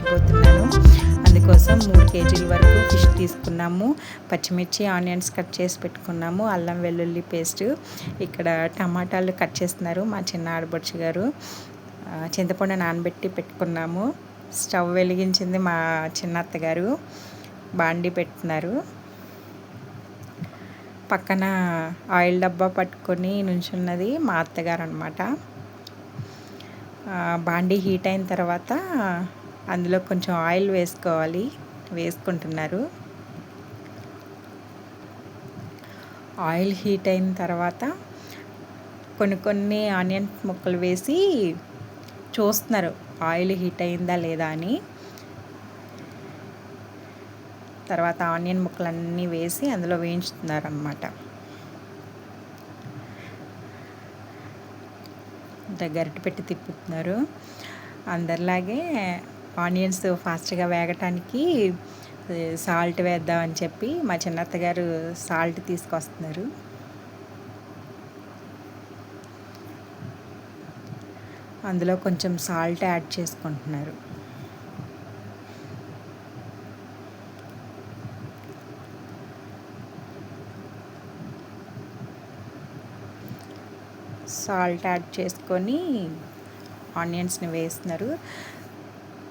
చూపించబోతున్నాను. అందుకోసం 3 కేజీల వరకు ఫిష్ తీసుకున్నాము. పచ్చిమిర్చి, ఆనియన్స్ కట్ చేసి పెట్టుకున్నాము. అల్లం వెల్లుల్లి పేస్ట్, ఇక్కడ టమాటాలు కట్ చేస్తున్నారు మా చిన్న ఆడపడుచు గారు. చింతపండు నానబెట్టి పెట్టుకున్నాము. స్టవ్ వెలిగించింది మా చిన్న అత్తగారు. బాండి పెట్టుతున్నారు. పక్కన ఆయిల్ డబ్బా పట్టుకొని నుంచున్నది మా అత్తగారు అనమాట. బాండి హీట్ అయిన తర్వాత అందులో కొంచెం ఆయిల్ వేసుకుంటున్నారు. ఆయిల్ హీట్ అయిన తర్వాత కొన్ని ఆనియన్ ముక్కలు వేసి చూస్తున్నారు ఆయిల్ హీట్ అయిందా లేదా అని. తర్వాత ఆనియన్ ముక్కలన్నీ వేసి అందులో వేయించుతున్నారు అన్నమాట. గరిటె పెట్టి తిప్పుతున్నారు. అందరిలాగే ఆనియన్స్ ఫాస్ట్గా వేగటానికి సాల్ట్ వేద్దామని చెప్పి మా చిన్నత్తగారు సాల్ట్ తీసుకొస్తున్నారు. అందులో కొంచెం సాల్ట్ యాడ్ చేసుకుంటున్నారు. సాల్ట్ యాడ్ చేసుకొని ఆనియన్స్ని వేస్తున్నారు.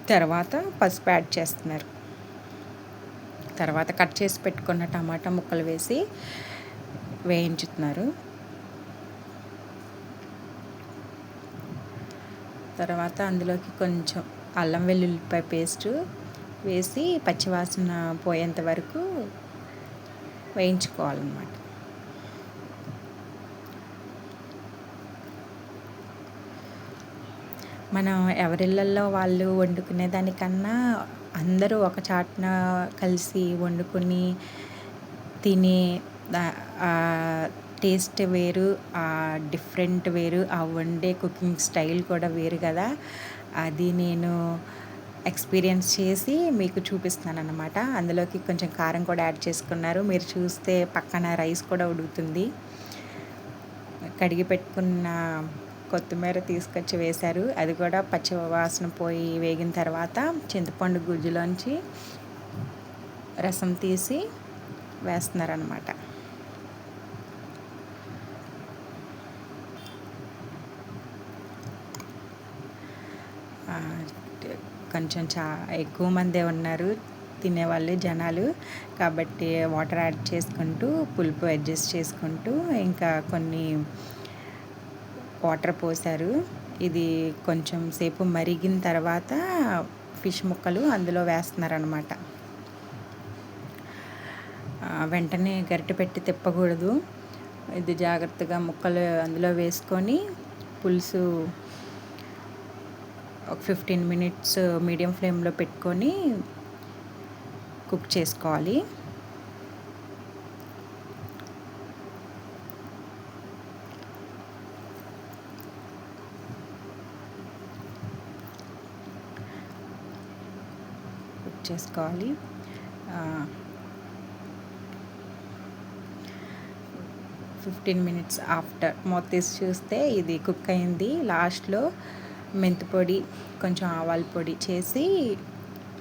తర్వాత పసుపు యాడ్ చేస్తున్నారు. తర్వాత కట్ చేసి పెట్టుకున్న టమాటా ముక్కలు వేసి వేయించుతున్నారు. తర్వాత అందులోకి కొంచెం అల్లం వెల్లుల్లిపాయ పేస్ట్ వేసి పచ్చివాసన పోయేంత వరకు వేయించుకోవాలన్నమాట. మనం ఎవరిళ్ళల్లో వాళ్ళు వండుకునే దానికన్నా అందరూ ఒక చాటున కలిసి వండుకొని తినే టేస్ట్ వేరు, డిఫరెంట్ వేరు, ఆ వండే కుకింగ్ స్టైల్ కూడా వేరు కదా. అది నేను ఎక్స్పీరియన్స్ చేసి మీకు చూపిస్తున్నాను అన్నమాట. అందులోకి కొంచెం కారం కూడా యాడ్ చేసుకున్నారు. మీరు చూస్తే పక్కన రైస్ కూడా ఉడుకుతుంది. కడిగి పెట్టుకున్న కొత్తిమీర తీసుకొచ్చి వేశారు. అది కూడా పచ్చి వాసన పోయి వేగిన తర్వాత చింతపండు గుజ్జులోంచి రసం తీసి వేస్తున్నారనమాట. కొంచెం ఎక్కువ మందే ఉన్నారు తినేవాళ్ళు జనాలు, కాబట్టి వాటర్ యాడ్ చేసుకుంటూ పులుపు అడ్జస్ట్ చేసుకుంటూ ఇంకా కొన్ని వాటర్ పోసారు. ఇది కొంచెం సేపు మరిగిన తర్వాత ఫిష్ ముక్కలు అందులో వేస్తున్నారనమాట. వెంటనే గరిటె పెట్టి తిప్పకూడదు. ఇది జాగ్రత్తగా ముక్కలు అందులో వేసుకొని పులుసు ఒక 15 మినిట్స్ మీడియం ఫ్లేమ్లో పెట్టుకొని కుక్ చేసుకోవాలి. చేసుకోవాలి 15 మినిట్స్ ఆఫ్టర్ మూత తీసి చూస్తే ఇది కుక్ అయింది. లాస్ట్లో మెంతి పొడి, కొంచెం ఆవాల పొడి చేసి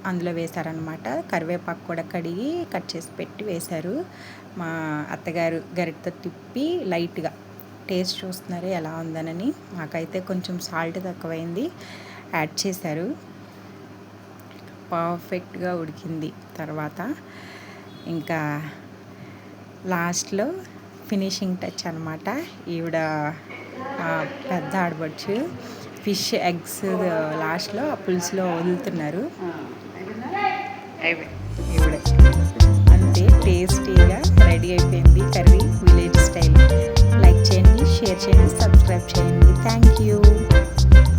అందులో వేశారనమాట. కరివేపాకు కూడా కడిగి కట్ చేసి పెట్టి వేశారు. మా అత్తగారు గరిటెతో తిప్పి లైట్గా టేస్ట్ చూస్తున్నారు ఎలా ఉందనని. నాకైతే కొంచెం సాల్ట్ తక్కువైంది, యాడ్ చేశారు. పర్ఫెక్ట్గా ఉడికింది. తర్వాత ఇంకా లాస్ట్లో ఫినిషింగ్ టచ్ అనమాట. ఈవిడ పెద్ద ఆడబడుచు ఫిష్ ఎగ్స్ లాస్ట్లో ఆ పులుసులో వదులుతున్నారు. ఈవిడ అంతే టేస్టీగా రెడీ అయిపోయింది కర్రీ, విలేజ్ స్టైల్. లైక్ చేయండి, షేర్ చేయండి, సబ్స్క్రైబ్ చేయండి. Thank you.